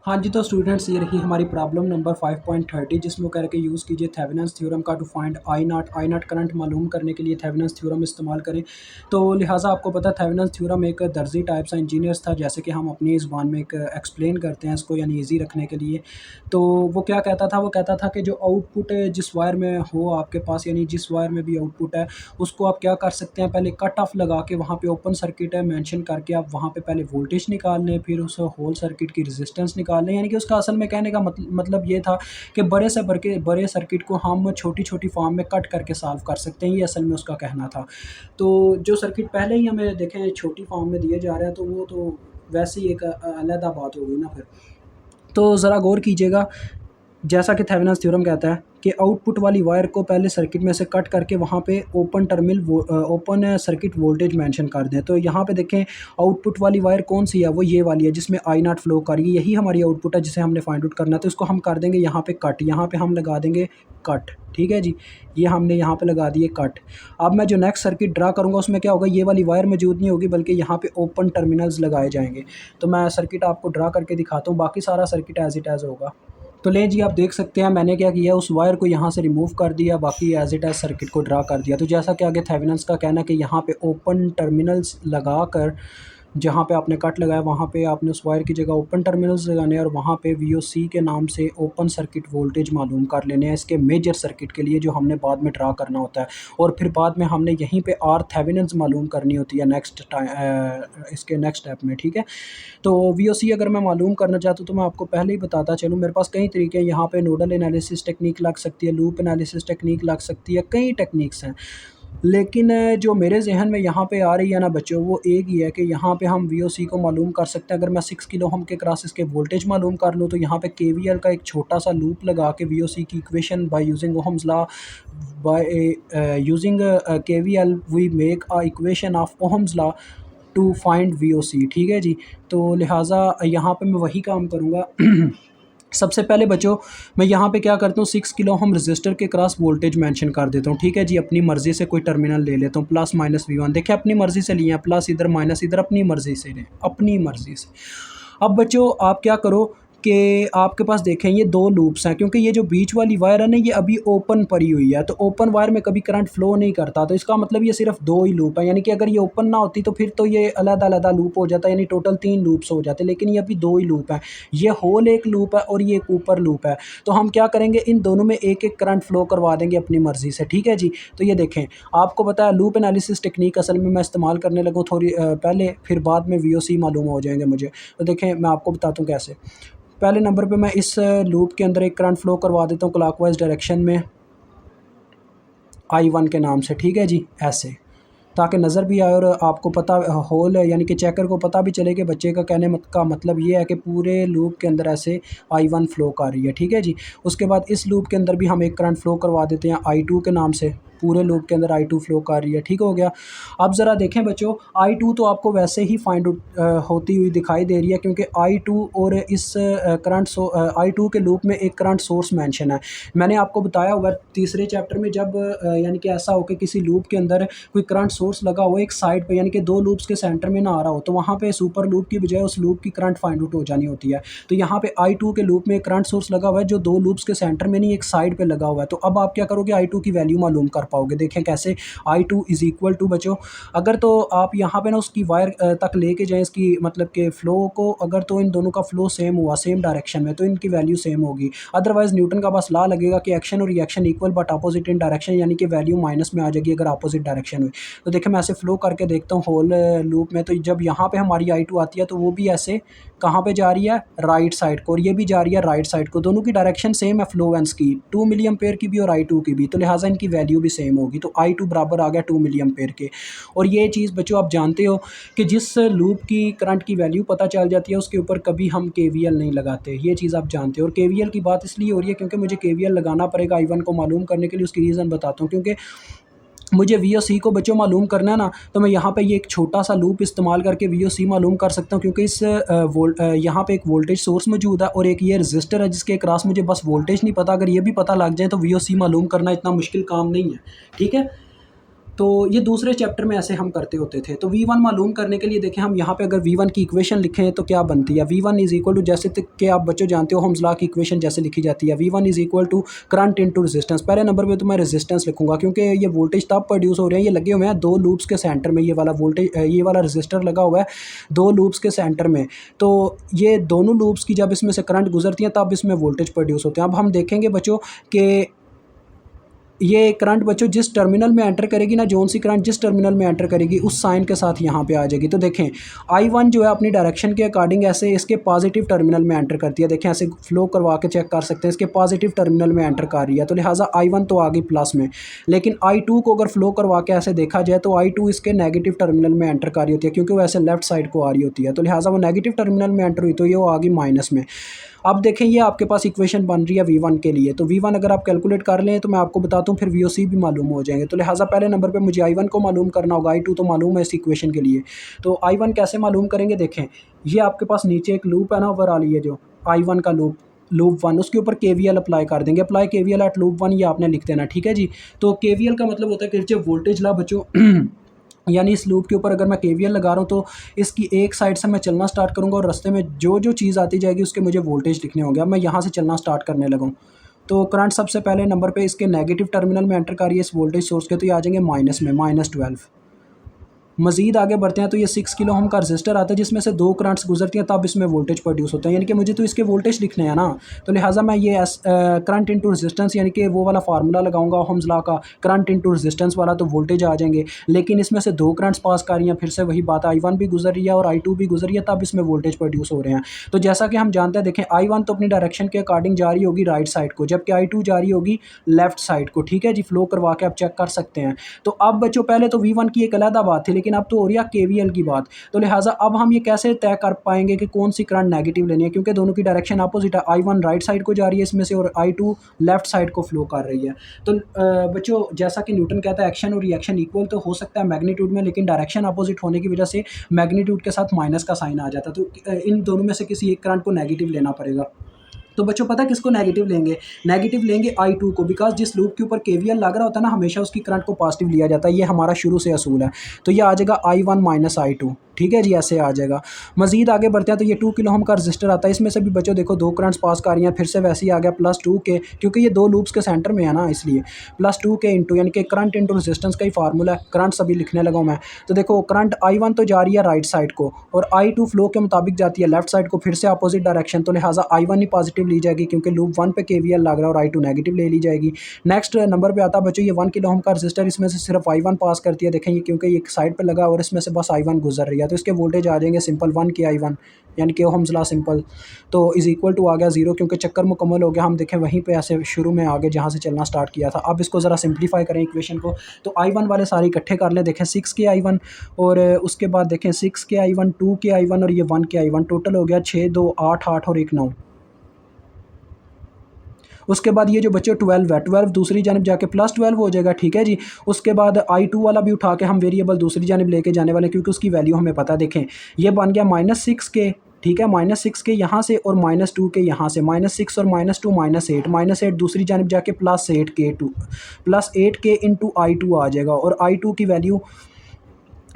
हाँ जी, तो स्टूडेंट्स ये रही हमारी प्रॉब्लम नंबर 5.30 जिसमें वो कह रहे कि यूज़ कीजिए थेवेनिन्स थ्योरम का to find I not current मालूम करने के लिए थेवेनिन्स थ्योरम इस्तेमाल करें। तो लिहाजा आपको पता है थेवेनिन्स थ्योरम एक दर्जी टाइप सा इंजीनियर्स था, जैसे कि हम अपनी ज़ुबान में एक एक्सप्लेन करते हैं इसको, यानी ईज़ी रखने के लिए। तो वो क्या कहता था, वो कहता था कि जो आउटपुट जिस वायर में हो आपके पास, यानी जिस वायर में भी आउटपुट है, उसको आप क्या कर सकते हैं, पहले कट ऑफ लगा के वहाँ पे ओपन सर्किट है मेंशन करके आप वहाँ पे पहले वोल्टेज निकाल लें, फिर उस होल सर्किट की रेजिस्टेंस निकाल लें। यानी कि उसका असल में कहने का मतलब ये था कि बड़े सर्किट को हम छोटी-छोटी फॉर्म में कट करके सॉल्व कर सकते हैं, ये असल में उसका कहना था। तो जो सर्किट पहले ही हमें देखें छोटी फॉर्म में दिए जा रहे हैं, तो वो तो वैसे ही एक अलग बात हो गई ना फिर। तो ज़रा गौर कीजिएगा, जैसा कि थेवेनिन्स थ्योरम कहता है कि आउटपुट वाली वायर को पहले सर्किट में से कट करके वहाँ पे ओपन सर्किट वोल्टेज मेंशन कर दें। तो यहाँ पे देखें आउटपुट वाली वायर कौन सी है, वो ये वाली है जिसमें आई नॉट फ्लो कर रही है, यही हमारी आउटपुट है जिसे हमने फाइंड आउट करना है। तो इसको हम कर देंगे यहाँ पे कट, यहाँ पे हम लगा देंगे कट, ठीक है जी। ये हमने यहाँ पे लगा दिए कट। अब मैं जो नेक्स्ट सर्किट ड्रा करूँगा उसमें क्या होगा, ये वाली वायर मौजूद नहीं होगी बल्कि यहाँ पे ओपन टर्मिनल्स लगाए जाएंगे। तो मैं सर्किट आपको ड्रा करके दिखाता हूँ, बाकी सारा सर्किट एज इट एज़ होगा। तो लें जी, आप देख सकते हैं मैंने क्या किया, उस वायर को यहाँ से रिमूव कर दिया, बाकी एज इट एज सर्किट को ड्रा कर दिया। तो जैसा कि आगे थेवेनिन्स का कहना है कि यहाँ पे ओपन टर्मिनल्स लगाकर, जहाँ पे आपने कट लगाया वहाँ पे आपने उस वायर की जगह ओपन टर्मिनल्स लगाने हैं और वहाँ पे वीओसी के नाम से ओपन सर्किट वोल्टेज मालूम कर लेने हैं इसके मेजर सर्किट के लिए, जो हमने बाद में ड्रा करना होता है। और फिर बाद में हमने यहीं पे आर थेवेनिन्स मालूम करनी होती है इसके नेक्स्ट स्टेप में, ठीक है। तो वीओसी अगर मैं मालूम करना चाहता हूँ तो मैं आपको पहले ही बताता चलूँ, मेरे पास कई तरीके हैं। यहाँ पे नोडल एनालिसिस टेक्निक लग सकती है, लूप एनालिसिस टेक्निक लग सकती है, कई टेक्निक्स हैं। लेकिन जो मेरे ज़हन में यहाँ पे आ रही है ना बच्चों, वो एक ही है कि यहाँ पे हम वीओसी को मालूम कर सकते हैं। अगर मैं 6 किलो ओम के क्रॉस इसके वोल्टेज मालूम कर लूँ, तो यहाँ पे केवीएल का एक छोटा-सा लूप लगा के वीओसी की equation by using Ohm's law, using KVL we make a equation of Ohm's law to find VOC, ठीक है जी। तो लिहाजा यहाँ पे मैं वही काम करूँगा। सबसे पहले बच्चों मैं यहाँ पे क्या करता हूँ, 6 किलो ओम रजिस्टर के क्रॉस वोल्टेज मेंशन कर देता हूँ, ठीक है जी। अपनी मर्ज़ी से कोई टर्मिनल ले लेता हूँ, प्लस माइनस V1, देखिए अपनी मर्ज़ी से लिए हैं, प्लस इधर माइनस इधर, अपनी मर्ज़ी से लें, अपनी मर्ज़ी से। अब बच्चों आप क्या करो कि आपके पास देखें ये दो लूप्स हैं, क्योंकि ये जो बीच वाली वायर है ना, ये अभी ओपन पड़ी हुई है, तो ओपन वायर में कभी करंट फ्लो नहीं करता। तो इसका मतलब ये सिर्फ दो ही लूप है, यानी कि अगर ये ओपन ना होती तो फिर तो ये अलग-अलग लूप हो जाता, यानी टोटल 3 लूप्स हो जाते, लेकिन ये अभी दो ही लूप हैं। ये होल एक लूप है और ये एक ऊपर लूप है। तो हम क्या करेंगे, इन दोनों में एक-एक करंट फ्लो करवा देंगे अपनी मर्ज़ी से, ठीक है जी। तो ये देखें, आपको पता है लूप एनालिसिस टेक्निक असल में मैं इस्तेमाल करने लगूँ थोड़ी पहले, फिर बाद में वीओसी मालूम हो जाएंगे मुझे। तो देखें मैं आपको बताता हूँ कैसे। पहले नंबर पे मैं इस लूप के अंदर एक करंट फ्लो करवा देता हूँ क्लॉकवाइज डायरेक्शन में I1 के नाम से, ठीक है जी, ऐसे, ताकि नज़र भी आए और आपको पता होल यानी कि चेकर को पता भी चले कि बच्चे का कहने का मतलब ये है कि पूरे लूप के अंदर ऐसे I1 फ्लो कर रही है, ठीक है जी। उसके बाद इस लूप के अंदर भी हम एक करंट फ्लो करवा देते हैं I2 के नाम से, पूरे लूप के अंदर I2 फ्लो कर रही है, ठीक हो गया। अब ज़रा देखें बच्चों, I2 तो आपको वैसे ही फाइंड आउट होती हुई दिखाई दे रही है, क्योंकि I2 और इस I2 के लूप में एक करंट सोर्स मेंशन है। मैंने आपको बताया हुआ तीसरे चैप्टर में, जब यानी कि ऐसा हो कि किसी लूप के अंदर कोई करंट सोर्स लगा हो एक साइड पे, यानी कि दो लूप्स के सेंटर में ना आ रहा हो, तो वहाँ पे सुपर लूप की बजाय उस लूप की करंट फाइंड आउट हो जानी होती है। तो यहाँ पे I2 के लूप में एक करंट सोर्स लगा हुआ है जो दो लूप्स के सेंटर में नहीं, एक साइड पे लगा हुआ है। तो अब आप क्या करोगे, I2 की वैल्यू मालूम कर पाओगे। देखें कैसे, I2 इज इक्वल टू बच्चों, अगर तो आप यहाँ पे ना उसकी वायर तक लेके जाएं इसकी मतलब के फ्लो को, अगर तो इन दोनों का फ्लो सेम हुआ सेम डायरेक्शन में, तो इनकी वैल्यू सेम होगी। अदरवाइज न्यूटन का बस लॉ लगेगा कि एक्शन और reaction equal but opposite in direction, यानी कि वैल्यू माइनस में आ जाएगी अगर अपोजिट डायरेक्शन हुई। तो देखिए मैं ऐसे फ्लो करके देखता हूँ होल लूप में, तो जब यहाँ पे हमारी I2 आती है तो वो भी ऐसे कहाँ पे जा रही है, राइट साइड को, और ये भी जा रही है राइट साइड को। दोनों की डायरेक्शन सेम है फ्लोवेंस की, 2 मिली एम्पेयर की भी और I2 की भी, तो लिहाजा इनकी वैल्यू भी सेम होगी। तो I2 बराबर आ गया 2 मिली एम्पेयर के। और ये चीज़ बच्चों आप जानते हो कि जिस लूप की करंट की वैल्यू पता चल जाती है उसके ऊपर कभी हम KVL नहीं लगाते, ये चीज़ आप जानते हो। और KVL की बात इसलिए हो रही है क्योंकि मुझे KVL लगाना पड़ेगा I1 को मालूम करने के लिए। उसकी रीज़न बताता हूँ, क्योंकि मुझे वीओसी को बच्चों मालूम करना है ना, तो मैं यहाँ पे ये एक छोटा सा लूप इस्तेमाल करके वीओसी मालूम कर सकता हूँ, क्योंकि इस यहाँ पे एक वोल्टेज सोर्स मौजूद है और एक ये रजिस्टर है जिसके क्रॉस मुझे बस वोल्टेज नहीं पता, अगर ये भी पता लग जाए तो वीओसी मालूम करना इतना मुश्किल काम नहीं है, ठीक है। तो ये दूसरे चैप्टर में ऐसे हम करते होते थे। तो V1 मालूम करने के लिए देखें हम यहाँ पे अगर V1 की इक्वेशन लिखें तो क्या बनती है, V1 इज़ इक्वल टू, जैसे कि आप बच्चों जानते हो ओम्स लॉ की इक्वेशन जैसे लिखी जाती है, V1 is equal to current into resistance. पहले नंबर पे तो मैं रेजिस्टेंस लिखूंगा क्योंकि ये वोल्टेज तब प्रोड्यूस हो रहे हैं, ये लगे हुए हैं दो लूप्स के सेंटर में, ये वाला वोल्टेज ये वाला रजिस्टर लगा हुआ है दो लूप्स के सेंटर में। तो ये दोनों लूप्स की जब इसमें से करंट गुजरती हैं तब इसमें वोल्टेज प्रोड्यूस होते हैं। अब हम देखेंगे बच्चों कि ये करंट बच्चों जिस टर्मिनल में एंटर करेगी ना, जोन सी करंट जिस टर्मिनल में एंटर करेगी उस साइन के साथ यहाँ पे आ जाएगी। तो देखें I1 जो है अपनी डायरेक्शन के अकॉर्डिंग ऐसे इसके पॉजिटिव टर्मिनल में एंटर करती है। देखें ऐसे फ्लो करवा के चेक कर सकते हैं, इसके पॉजिटिव टर्मिनल में एंटर कर रही है, तो लिहाजा I1 तो आ गई प्लस में। लेकिन I2 को अगर फ्लो करवा के ऐसे देखा जाए तो I2 इसके नेगेटिव टर्मिनल में एंटर कर रही होती है क्योंकि वो ऐसे लेफ्ट साइड को आ रही होती है, तो लिहाजा वो नेगेटिव टर्मिनल में एंटर हुई तो ये वो आ गई माइनस में। अब देखें ये आपके पास इक्वेशन बन रही है V1 के लिए, तो V1 अगर आप कैलकुलेट कर लें तो मैं आपको बताता हूँ फिर VOC भी मालूम हो जाएंगे। तो लिहाजा पहले नंबर पे मुझे I1 को मालूम करना होगा, I2 तो मालूम है इस इक्वेशन के लिए। तो I1 कैसे मालूम करेंगे, देखें ये आपके पास नीचे एक लूप है ना ओवरऑल, ये जो I1 का लूप 1 उसके ऊपर KVL अप्लाई कर देंगे, अप्लाई KVL एट लूप 1 ये आपने लिख देना, ठीक है जी। तो KVL का मतलब होता है किरचॉफ वोल्टेज लॉ बच्चों यानी इस लूप के ऊपर अगर मैं KVL लगा रहा हूँ तो इसकी एक साइड से मैं चलना स्टार्ट करूँगा और रास्ते में जो जो चीज़ आती जाएगी उसके मुझे वोल्टेज लिखने होंगे। अब मैं यहाँ से चलना स्टार्ट करने लगा हूँ तो करंट सबसे पहले नंबर पे इसके नेगेटिव टर्मिनल में एंटर कर रही है इस वोल्टेज सोर्स के, तो ये आ जाएंगे माइनस में, -12। मज़ीद आगे बढ़ते हैं तो ये 6 किलो ओम का रजिस्टर आता है जिसमें से दो करंट्स गुजरती हैं तब इसमें वोल्टेज प्रोड्यूस होता है, यानी कि मुझे तो इसके वोल्टेज लिखने हैं ना, तो लिहाजा मैं ये करंट इनटू रेजिस्टेंस यानी कि वो वाला फार्मूला लगाऊंगा ओम्स लॉ का, करंट इनटू रेजिस्टेंस वाला, तो वोल्टेज आ जाएंगे। लेकिन इसमें से दो करंट्स पास कर रही हैं, फिर से वही बात, I1 भी गुजर रही है और I2 भी गुजर रही है, तब इसमें वोल्टेज प्रोड्यूस हो रहे हैं। तो जैसा कि हम जानते हैं देखें I1 तो अपनी डायरेक्शन के अकॉर्डिंग जा रही होगी राइट साइड को, जबकि I2 जा रही होगी लेफ्ट साइड को, ठीक है जी। फ्लो करवा के आप चेक कर सकते हैं। तो अब बच्चों पहले तो V1 की एक अलग बात थी, लेकिन अब तो हो रही है KVL की बात। तो लिहाजा अब हम ये कैसे तय कर पाएंगे कि कौन सी करंट नेगेटिव लेनी है, क्योंकि दोनों की डायरेक्शन अपोजिट है, I1 राइट साइड को जा रही है इसमें से और I2 लेफ्ट साइड को फ्लो कर रही है। तो बच्चों जैसा कि न्यूटन कहता है एक्शन और रिएक्शन इक्वल तो हो सकता है मैग्नीट्यूड में, लेकिन डायरेक्शन अपोजिट होने की वजह से मैग्नीट्यूड के साथ माइनस का साइन आ जाता है। तो इन दोनों में से किसी एक करंट को नेगेटिव लेना पड़ेगा। तो बच्चों पता किसको नेगेटिव लेंगे, नेगेटिव लेंगे I2 को, बिकॉज जिस लूप के ऊपर KVL लग रहा होता है ना हमेशा उसकी करंट को पॉजिटिव लिया जाता है, ये हमारा शुरू से असूल है। तो ये आ जाएगा I1 माइनस I2, ठीक है जी, ऐसे आ जाएगा। मजीद आगे बढ़ते हैं तो ये 2 किलो ओम का रजिस्टर आता है, इसमें से भी बच्चों देखो दो करंट्स पास कर रही हैं, फिर से वैसे ही आ गया +2 के, क्योंकि ये दो लूप्स के सेंटर में है ना इसलिए +2 के इंटू, यानी कि करंट इंटू रेजिस्टेंस का ही फार्मूला है, करंट सभी लिखने लगा हूँ मैं। तो देखो करंट I1 तो जा रही है राइट साइड को और I2 फ्लो के मुताबिक जाती है लेफ्ट साइड को, फिर से अपोजिट डायरेक्शन, तो लिहाजा I1 ही पॉजिटिव ली जाएगी क्योंकि लूप 1 पे KVL लग रहा है और I2 नेगेटिव ले ली जाएगी। नेक्स्ट नंबर पे आता है बच्चों ये 1 किलो ओम का रजिस्टर, इसमें से सिर्फ I1 पास करती है, देखें ये क्योंकि ये साइड पे लगा और इसमें से बस I1 गुजर रही है, तो इसके वोल्टेज आ जाएंगे सिंपल 1 के I1, यानी कि ओम्स लॉ सिंपल, तो इज इक्वल टू आ गया 0 क्योंकि चक्कर मुकम्मल हो गया। हम देखें वहीं पे ऐसे शुरू में आगे जहाँ से चलना स्टार्ट किया था। अब इसको ज़रा सिंप्लीफाई करें इक्वेशन को, तो I1 वाले सारे इकट्ठे कर लें, देखें 6 के I1 और उसके बाद देखें 6 के I1, 2 के I1 और ये 1 के I1, टोटल हो गया 6, 2, 8, 8 और 1, 9। उसके बाद ये जो बच्चे 12 है, 12 दूसरी जानब जाके +12 हो जाएगा, ठीक है जी। उसके बाद I2 वाला भी उठा के हम वेरिएबल दूसरी जानब लेके जाने वाले क्योंकि उसकी वैल्यू हमें पता है। देखें ये बन गया -6 के, ठीक है, -6 के यहाँ से और -2 के यहाँ से, -6 और -2 -8, -8 दूसरी जानब जाके +8 के +8 के इंटू I2 आ जाएगा और I2 की वैल्यू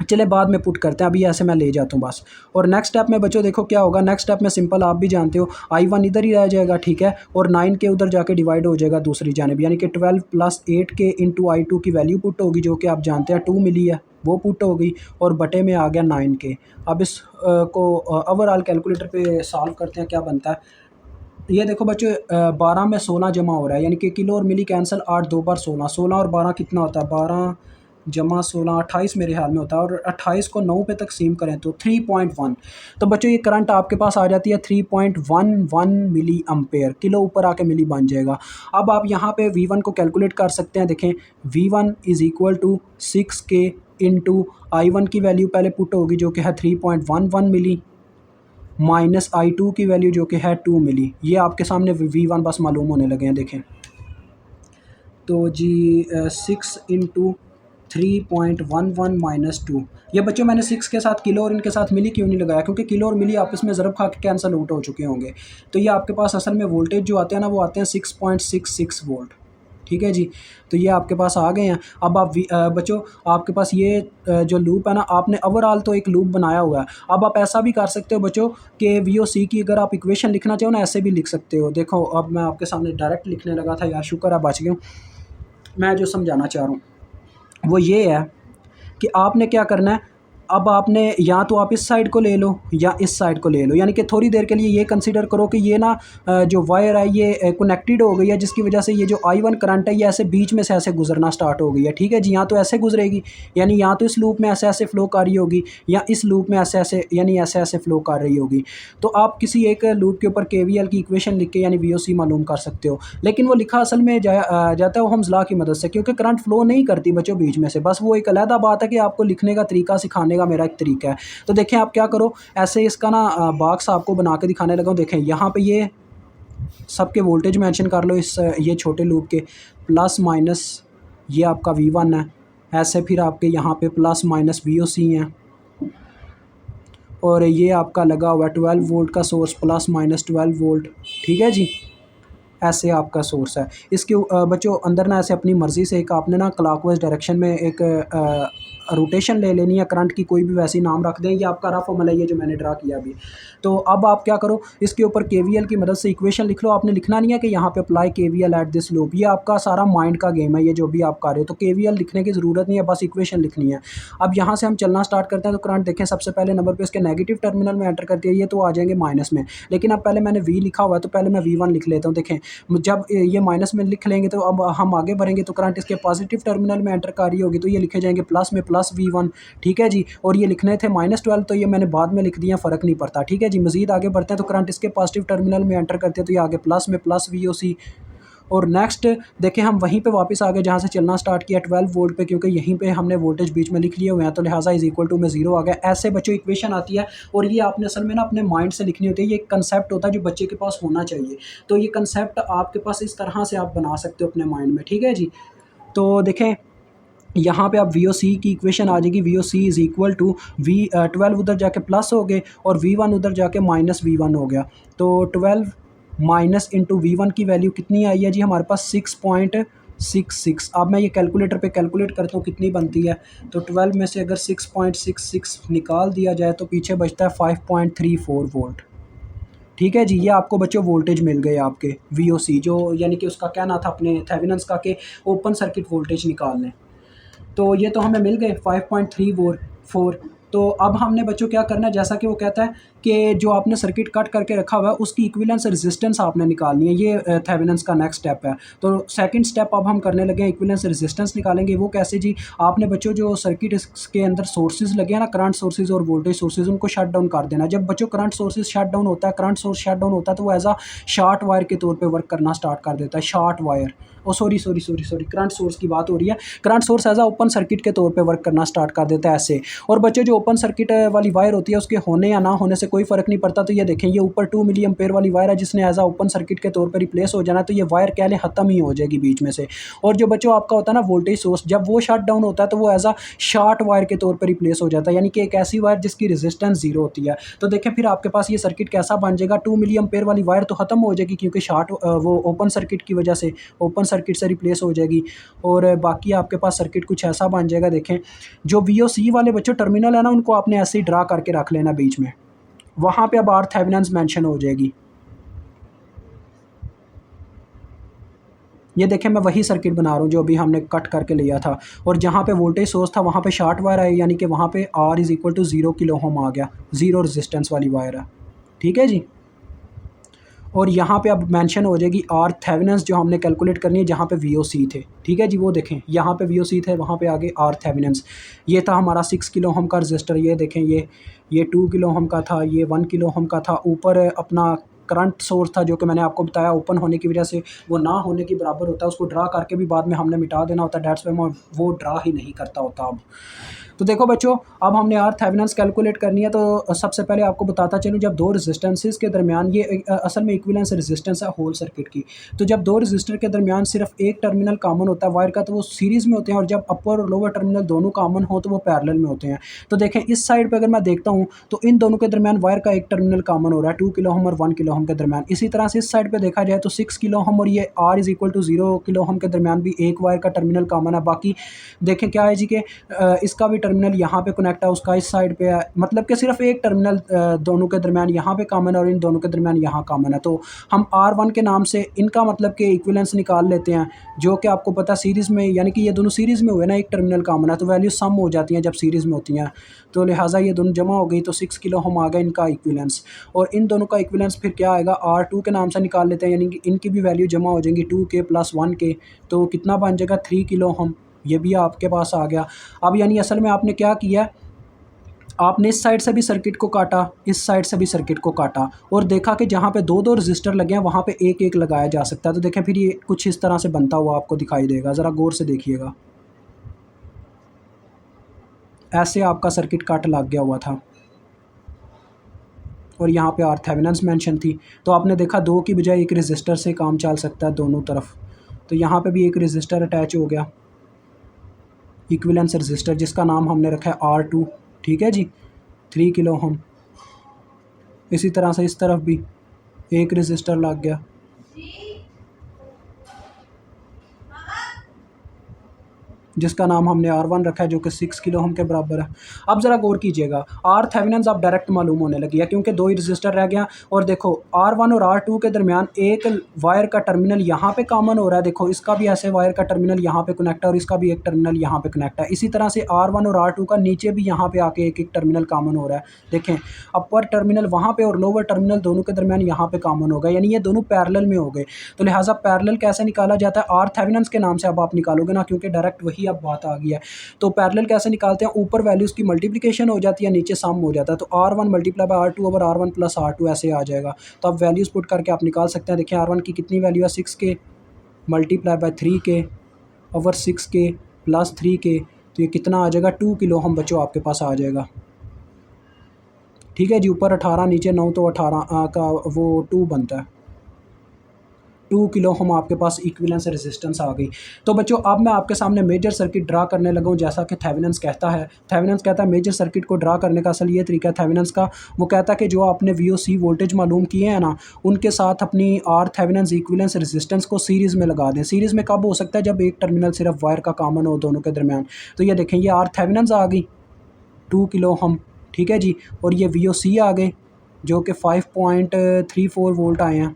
चले बाद में पुट करते हैं, अभी ऐसे मैं ले जाता हूँ बस। और नेक्स्ट स्टेप में बच्चों देखो क्या होगा, नेक्स्ट स्टेप में सिंपल आप भी जानते हो I1 इधर ही रह जाएगा, ठीक है, और 9 के उधर जाके डिवाइड हो जाएगा दूसरी जानब, यानी कि 12 + 8 के इंटू I2 की वैल्यू पुट होगी जो कि आप जानते हैं 2 मिली है, वो पुट हो गई और बटे में आ गया 9 के। अब इस को ओवरऑल कैलकुलेटर पे सॉल्व करते हैं क्या बनता है। ये देखो बच्चों 12 में 16 जमा हो रहा है, यानी कि किलो और मिली कैंसिल, 8 2 बार 16, 16 और 12 कितना होता है, 12 जमा 16 28 मेरे ख्याल में होता है, और 28 को 9 पे तकसीम करें तो 3.1। तो बच्चों ये करंट आपके पास आ जाती है 3.11 मिली एम्पेयर, किलो ऊपर आके मिली बन जाएगा। अब आप यहाँ पे V1 को कैलकुलेट कर सकते हैं, देखें V1 इज़ इक्वल टू 6 के इंटू I1 की वैल्यू पहले पुट होगी जो कि है 3.11 मिली, माइनस I2 की वैल्यू जो कि है 2 मिली। ये आपके सामने V1 बस मालूम होने लगे हैं, देखें तो जी 6 इंटू 3.11 -2। ये बच्चों मैंने 6 के साथ किलो और इनके साथ मिली क्यों नहीं लगाया, क्योंकि किलो और मिली आपस में ज़रब खा के कैंसिल आउट हो चुके होंगे। तो ये आपके पास असल में वोल्टेज जो आते हैं ना वो आते हैं 6.66 वोल्ट, ठीक है जी। तो ये आपके पास आ गए हैं। अब आप बच्चों आपके पास ये जो लूप है ना, आपने ओवरऑल तो एक लूप बनाया हुआ है। अब आप ऐसा भी कर सकते हो बच्चों कि वीओसी की अगर आप इक्वेशन लिखना चाहो ना, ऐसे भी लिख सकते हो। देखो अब मैं आपके सामने डायरेक्ट लिखने लगा था यार, शुक्र है बच गया। मैं जो समझाना चाह रहा हूँ वो ये है कि आपने क्या करना है। अब आपने या तो आप इस साइड को ले लो या इस साइड को ले लो, यानी कि थोड़ी देर के लिए ये कंसीडर करो कि ये ना जो वायर है ये कनेक्टेड हो गई है, जिसकी वजह से ये जो I1 करंट है ये ऐसे बीच में से ऐसे गुजरना स्टार्ट हो गई है। ठीक है जी, या तो ऐसे गुजरेगी, यानी या तो इस लूप में ऐसे ऐसे फ्लो कर रही होगी, या इस लूप में ऐसे ऐसे यानी ऐसे ऐसे फ्लो कर रही होगी। तो आप किसी एक लूप के ऊपर KVL की इक्वेशन लिख के यानी VOC मालूम कर सकते हो। लेकिन वो लिखा असल में जाता है ओहम्स लॉ की मदद से, क्योंकि करंट फ्लो नहीं करती बच्चों बीच में से। बस वो एक अलहदा बात है कि आपको लिखने का तरीका सिखाने का मेरा एक तरीका है। तो देखें आप क्या करो, ऐसे इसका ना बॉक्स आपको बना के दिखाने लगा हूं। देखें यहाँ पे ये सबके वोल्टेज मेंशन कर लो, इस ये छोटे लूप के प्लस माइनस, ये आपका V1 है। ऐसे फिर आपके यहाँ पे प्लस माइनस VOC हैं, और ये आपका लगा हुआ है 12 वोल्ट का सोर्स, प्लस माइनस 12 वोल्ट। ठीक है जी, ऐसे आपका सोर्स है। इसके बच्चों अंदर ना ऐसे अपनी मर्ज़ी से एक आपने ना क्लॉकवाइज डायरेक्शन में एक रोटेशन ले लेनी है करंट की, कोई भी वैसी नाम रख दें। ये आपका रफ अमल है ये जो मैंने ड्रा किया अभी। तो अब आप क्या करो, इसके ऊपर KVL की मदद से इक्वेशन लिख लो। आपने लिखना नहीं है कि यहाँ पे apply KVL at this loop, ये आपका सारा माइंड का गेम है ये जो भी आप कर रहे हो। तो KVL लिखने की ज़रूरत नहीं है, बस इक्वेशन लिखनी है। अब यहाँ से हम चलना स्टार्ट करते हैं। तो करंट देखें सबसे पहले नंबर पर इसके नेगेटिव टर्मिनल में एंटर करती है, ये तो आ जाएंगे माइनस में। लेकिन अब पहले मैंने V लिखा हुआ है तो पहले मैं V1 लिख लेता हूँ। देखें जब ये माइनस में लिख लेंगे तो अब हम आगे बढ़ेंगे तो करंट इसके पॉजिटिव टर्मिनल में एंटर कर रही होगी, तो ये लिखे जाएंगे प्लस में प्लस V1। ठीक है जी, और ये लिखने थे -12, तो ये मैंने बाद में लिख दिया, फ़र्क नहीं पड़ता। ठीक है जी, मज़ीद आगे बढ़ते हैं। तो करंट इसके पॉजिटिव टर्मिनल में एंटर करते हैं, तो ये आगे प्लस में प्लस VOC। और नेक्स्ट देखें हम वहीं पे वापस आ गए जहाँ से चलना स्टार्ट किया 12 वोल्ट पे, क्योंकि यहीं पे हमने वोल्टेज बीच में लिख लिए हुए हैं, तो लिहाजा इज इक्वल टू में 0 आ गया। ऐसे बच्चों इक्वेशन आती है, और ये आपने असल में ना अपने माइंड से लिखनी होती है। ये एक कंसेप्ट होता है जो बच्चे के पास होना चाहिए। तो ये कंसेप्ट आपके पास इस तरह से आप बना सकते हो अपने माइंड में। ठीक है जी, तो देखें यहाँ पे आप VOC की इक्वेशन आ जाएगी। VOC इज़ इक्वल टू 12 उधर जाके प्लस हो गए और V1 उधर जाके माइनस V1 हो गया। तो 12 माइनस इंटू V1 की वैल्यू कितनी आई है जी हमारे पास 6.66। अब मैं ये कैलकुलेटर पे कैलकुलेट करता हूँ कितनी बनती है। तो 12 में से अगर 6.66 निकाल दिया जाए तो पीछे बचता है 5.34 वोल्ट। ठीक है जी, ये आपको बच्चों वोल्टेज मिल गए आपके VOC, जो यानी कि उसका कहना था अपने थेवेनिन्स का कि ओपन सर्किट वोल्टेज निकाल लें। तो ये तो हमें मिल गए 5.34। तो अब हमने बच्चों क्या करना है, जैसा कि वो कहता है कि जो आपने सर्किट कट करके रखा हुआ है उसकी इक्विवेलेंस रेजिस्टेंस आपने निकालनी है। ये थेवेनिन्स का नेक्स्ट स्टेप है। तो सेकंड स्टेप अब हम करने लगे हैं, इक्विवेलेंस रेजिस्टेंस निकालेंगे। वो कैसे जी, आपने बच्चों जो सर्किट के अंदर सोर्सेज लगे हैं ना, करंट सोर्सेज और वोल्टेज सोर्सेज, उनको शट डाउन कर देना। जब बच्चों करंट सोर्सेज शट डाउन होता है, करंट सोर्स शट डाउन होता है, तो वो एज अ शॉर्ट वायर के तौर पर वर्क करना स्टार्ट कर देता है। Short wire, oh sorry current source की बात हो रही है। Current source as a open circuit के तौर पे वर्क करना स्टार्ट कर देता है ऐसे। और बच्चों जो ओपन सर्किट वाली वायर होती है उसके होने या ना होने से कोई फ़र्क नहीं पड़ता। तो ये देखें ये ऊपर 2 मिली एम्पेयर वाली वायर है जिसने एज अ ओपन सर्किट के तौर पे रिप्लेस हो जाना, तो ये वायर क्या है ख़त्म ही हो जाएगी बीच में से। और जो बच्चों आपका होता है ना वोल्टेज सोर्स, जब वो शट डाउन होता है तो वो एज अ शॉर्ट वायर के तौर पर रिप्लेस हो जाता है, यानी कि एक ऐसी वायर जिसकी रेजिस्टेंस 0 होती है। तो देखें फिर आपके पास ये सर्किट कैसा बन जाएगा, 2 मिली एम्पेयर वाली वायर तो ख़त्म हो जाएगी क्योंकि शॉर्ट वो ओपन सर्किट की वजह से ओपन सर्किट से रिप्लेस हो जाएगी। और बाकी आपके पास सर्किट कुछ ऐसा बन जाएगा। देखें जो VOC वाले बच्चों टर्मिनल है ना, उनको आपने ऐसे ही ड्रा करके रख लेना बीच में, वहां पे अब R थेवेनिन्स मेंशन हो जाएगी। ये देखें मैं वही सर्किट बना रहा हूँ जो अभी हमने कट करके लिया था, और जहाँ पे वोल्टेज सोर्स था वहाँ पे शॉर्ट वायर है, यानी कि वहाँ पे R is equal to 0 kilo ohm आ गया, 0 रेजिस्टेंस वाली वायर है। ठीक है जी, और यहाँ पे अब मेंशन हो जाएगी R थेवेनिन्स जो हमने कैलकुलेट करनी है जहाँ पे VOC थे। ठीक है जी, वो देखें यहाँ पे VOC थे, वहाँ पे आगे R थेवेनिन्स। ये था हमारा 6 किलो ओम का रजिस्टर। ये देखें ये 2 किलो ओम का था, ये 1 किलो ओम का था। ऊपर अपना करंट सोर्स था जो कि मैंने आपको बताया ओपन होने की वजह से वो ना होने के बराबर होता है, उसको ड्रा करके भी बाद में हमने मिटा देना होता है। डैट्स वाई मैं वो ड्रा ही नहीं करता होता अब। तो देखो बच्चों, अब हमने आर थेवेनिन्स कैलकुलेट करनी है। तो सबसे पहले आपको बताता चलूँ, जब दो रेजिस्टेंसेस के दरमियान ये असल में इक्विवेलेंस रेजिस्टेंस है होल सर्किट की। तो जब दो रेजिस्टर के दरमियान सिर्फ एक टर्मिनल कॉमन होता है वायर का, तो वो सीरीज़ में होते हैं, और जब अपर और लोअर टर्मिनल दोनों कॉमन हो तो वो पैरेलल में होते हैं। तो देखें इस साइड पे अगर मैं देखता हूँ तो इन दोनों के दरमियान वायर का एक टर्मिनल कॉमन हो रहा है 2 किलो ओम और 1 किलो ओम के दरमियान। इसी तरह से इस साइड पे देखा जाए तो 6 किलो ओम और ये R is equal to 0 kilo ohm के दरमियान भी एक वायर का टर्मिनल कॉमन है। बाकी देखें क्या है जी कि इसका भी टर्मिनल यहाँ पे कनेक्ट है, उसका इस साइड पे है, मतलब कि सिर्फ एक टर्मिनल दोनों के दरमियान यहाँ पे कॉमन है और इन दोनों के दरमियान यहाँ कॉमन है। तो हम R1 के नाम से इनका मतलब कि इक्विवेलेंस निकाल लेते हैं, जो कि आपको पता सीरीज़ में, यानी कि ये दोनों सीरीज़ में हुए ना, एक टर्मिनल कॉमन है तो वैल्यू सम हो जाती हैं जब सीरीज़ में होती हैं। तो लिहाजा ये दोनों जमा हो गई तो 6 किलो ओम आ गया इनका इक्विवेलेंस, और इन दोनों का इक्विवेलेंस फिर क्या आएगा, R2 के नाम से निकाल लेते हैं, यानी कि इनकी भी वैल्यू जमा हो जाएंगी 2K + 1K। तो कितना बन जाएगा 3 किलो ओम, ये भी आपके पास आ गया। अब यानी असल में आपने क्या किया, आपने इस साइड से भी सर्किट को काटा, इस साइड से भी सर्किट को काटा, और देखा कि जहाँ पे दो दो रजिस्टर लगे हैं वहाँ पे एक एक लगाया जा सकता है। तो देखें फिर ये कुछ इस तरह से बनता हुआ आपको दिखाई देगा, ज़रा गौर से देखिएगा। ऐसे आपका सर्किट कट लग गया हुआ था और यहाँ पे आर थेवेनिन्स मेंशन थी। तो आपने देखा दो की बजाय एक रजिस्टर से काम चल सकता है दोनों तरफ। तो यहाँ पे भी एक रजिस्टर अटैच हो गया, इक्विवेलेंस रजिस्टर, जिसका नाम हमने रखा है R2। ठीक है जी, 3 किलो ओम। इसी तरह से इस तरफ भी एक रजिस्टर लग गया, जिसका नाम हमने R1 रखा है, जो कि 6 किलो ओम के बराबर है। अब ज़रा गौर कीजिएगा, आर थेवेनिन्स अब डायरेक्ट मालूम होने लगी है क्योंकि दो ही रजिस्टर रह गया। और देखो R1 और R2 के दरमियान एक वायर का टर्मिनल यहाँ पे कॉमन हो रहा है, देखो इसका भी ऐसे वायर का टर्मिनल यहाँ पे कनेक्ट है और इसका भी एक टर्मिनल यहाँ पे कनेक्ट है। इसी तरह से R1 और R2 का नीचे भी यहाँ पे आके एक एक टर्मिनल कॉमन हो रहा है। देखें अपर टर्मिनल वहाँ पे और लोअर टर्मिनल दोनों के दरमियान यहाँ पे कॉमन हो गए, यानी ये दोनों पैरेलल में हो गए। तो लिहाजा पैरेलल कैसे निकाला जाता है, आर थेवेनिन्स के नाम से अब आप निकालोगे ना, क्योंकि डायरेक्ट वही अब बात आ गई है। तो पैरेलल कैसे निकालते हैं, ऊपर वैल्यूज़ की मल्टीप्लिकेशन हो जाती है, नीचे सम हो जाता है। तो R1 × R2 over R1 + R2 ऐसे आ जाएगा। तो आप वैल्यूज़ पुट करके आप निकाल सकते हैं। देखिए R1 की कितनी वैल्यू है, 6K × 3K over 6K + 3K, तो ये कितना आ जाएगा 2 किलो ओम बच्चों आपके पास आ जाएगा। ठीक है जी, ऊपर 18 नीचे 9 तो 18 का वो 2 बनता है। 2 किलो ओम आपके पास इक्विवेलेंस रेजिस्टेंस आ गई। तो बच्चों अब मैं आपके सामने मेजर सर्किट ड्रा करने लगा हूँ, जैसा कि थेवेनिन्स कहता है। थेवेनिन्स कहता है मेजर सर्किट को ड्रा करने का असल ये तरीका है थेवेनिन्स का, वो कहता है कि जो आपने VOC वोल्टेज मालूम किए हैं ना, उनके साथ अपनी आर थेवेनिन्स इक्विवेलेंस रेजिस्टेंस को सीरीज़ में लगा दें। सीरीज़ में कब हो सकता है, जब एक टर्मिनल सिर्फ वायर का कॉमन हो दोनों के दरमियान। तो ये देखें ये आर थेवेनिन्स आ गई 2 किलो ओम, ठीक है जी, और ये VOC आ गए जो कि 5.34 वोल्ट आए हैं।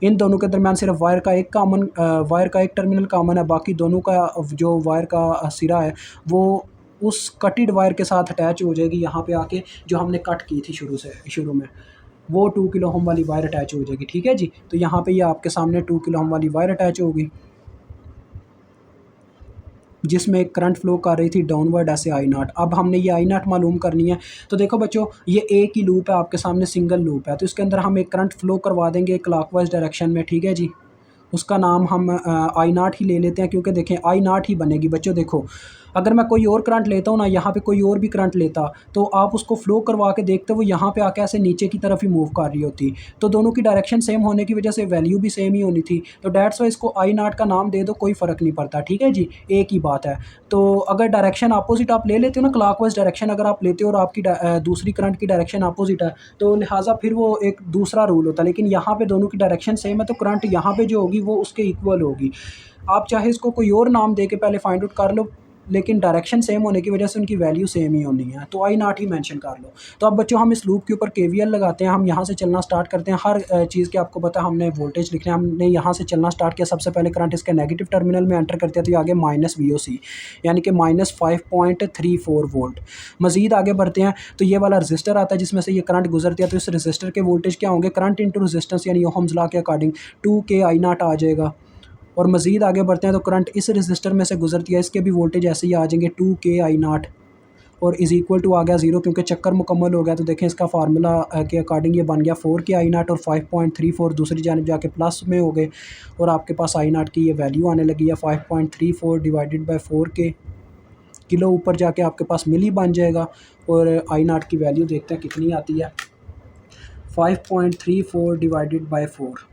इन दोनों के दरमियान सिर्फ वायर का एक टर्मिनल कॉमन है, बाकी दोनों का जो वायर का सिरा है वो उस कटेड वायर के साथ अटैच हो जाएगी यहाँ पे आके, जो हमने कट की थी शुरू में, वो 2 किलो ओम वाली वायर अटैच हो जाएगी। ठीक है जी, तो यहाँ पे ये आपके सामने 2 किलो ओम वाली वायर अटैच होगी, जिसमें एक करंट फ्लो कर रही थी डाउनवर्ड ऐसे I0। अब हमने ये I0 मालूम करनी है। तो देखो बच्चों ये एक ही लूप है आपके सामने, सिंगल लूप है, तो इसके अंदर हम एक करंट फ्लो करवा देंगे क्लॉकवाइज डायरेक्शन में। ठीक है जी, उसका नाम हम I0 ही ले लेते हैं, क्योंकि देखें I0 ही बनेगी। बच्चों देखो अगर मैं कोई और करंट लेता हूँ ना, यहाँ पे कोई और भी करंट लेता, तो आप उसको फ्लो करवा के देखते वो यहाँ पे आके ऐसे नीचे की तरफ ही मूव कर रही होती। तो दोनों की डायरेक्शन सेम होने की वजह से वैल्यू भी सेम ही होनी थी। तो डेट्स वाई इसको I0 का नाम दे दो, कोई फ़र्क नहीं पड़ता। ठीक है जी, एक ही बात है। तो अगर डायरेक्शन अपोजिट आप ले लेते हो ना, क्लॉकवाइज डायरेक्शन अगर आप लेते हो और आपकी दूसरी करंट की डायरेक्शन अपोजिट है, तो लिहाजा फिर वो एक दूसरा रूल होता है। लेकिन यहाँ पे दोनों की डायरेक्शन सेम है, तो करंट यहाँ पे जो होगी वो उसके इक्वल होगी। आप चाहे इसको कोई और नाम दे के पहले फाइंड आउट कर लो, लेकिन डायरेक्शन सेम होने की वजह से उनकी वैल्यू सेम ही होनी है, तो I0 ही मेंशन कर लो। तो अब बच्चों हम इस लूप के ऊपर KVL लगाते हैं, हम यहाँ से चलना स्टार्ट करते हैं। हर चीज़ के आपको पता है हमने वोल्टेज लिखना है, हमने यहाँ से चलना स्टार्ट किया। सबसे पहले करंट इसके नेगेटिव टर्मिनल में एंटर करते हैं, तो ये आगे -VOC यानी कि -5.34 वोल्ट। मज़ीद आगे बढ़ते हैं तो ये वाला रजिस्टर आता है जिसमें से ये करंट गुजरती है, तो इस रजिस्टर के वोल्टेज क्या होंगे, करंट इंटू रजिस्टेंस यानी ओहम्स लॉ के अकॉर्डिंग 2K I0 आ जाएगा। और मज़ीद आगे बढ़ते हैं तो करंट इस रजिस्टर में से गुजरती है, इसके भी वोल्टेज ऐसे ही आ जाएंगे 2K I0 और इज़ इक्वल टू आ गया 0, क्योंकि चक्कर मुकम्मल हो गया। तो देखें इसका फार्मूला के अकॉर्डिंग ये बन गया 4K I0 और 5.34 दूसरी जानब जाके प्लस में हो गए, और आपके पास I0 की ये वैल्यू आने लगी है 5.34 डिवाइडेड बाई 4K, किलो ऊपर जाके आपके पास मिली बन जाएगा। और आई नॉट की वैल्यू देखते हैं कितनी आती है, 5.34 डिवाइडेड बाय 4।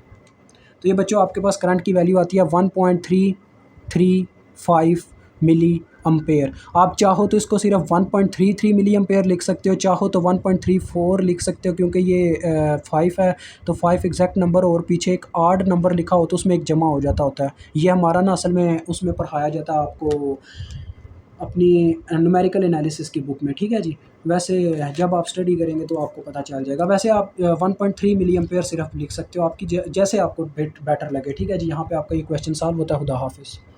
तो ये बच्चों आपके पास करंट की वैल्यू आती है 1.335 मिली अम्पेयर। आप चाहो तो इसको सिर्फ 1.33 मिली अम्पेयर लिख सकते हो, चाहो तो 1.34 लिख सकते हो, क्योंकि ये 5 है तो 5 एग्जैक्ट नंबर और पीछे एक आड नंबर लिखा हो तो उसमें एक जमा हो जाता होता है। ये हमारा ना असल में उसमें पढ़ाया जाता है आपको अपनी न्यूमेरिकल एनालिसिस की बुक में, ठीक है जी। वैसे जब आप स्टडी करेंगे तो आपको पता चल जाएगा। वैसे आप 1.3 मिली एम्पेयर सिर्फ लिख सकते हो, आपकी जैसे आपको बेटर लगे, ठीक है जी। यहाँ पे आपका ये क्वेश्चन सॉल्व होता है। खुदा हाफिज़।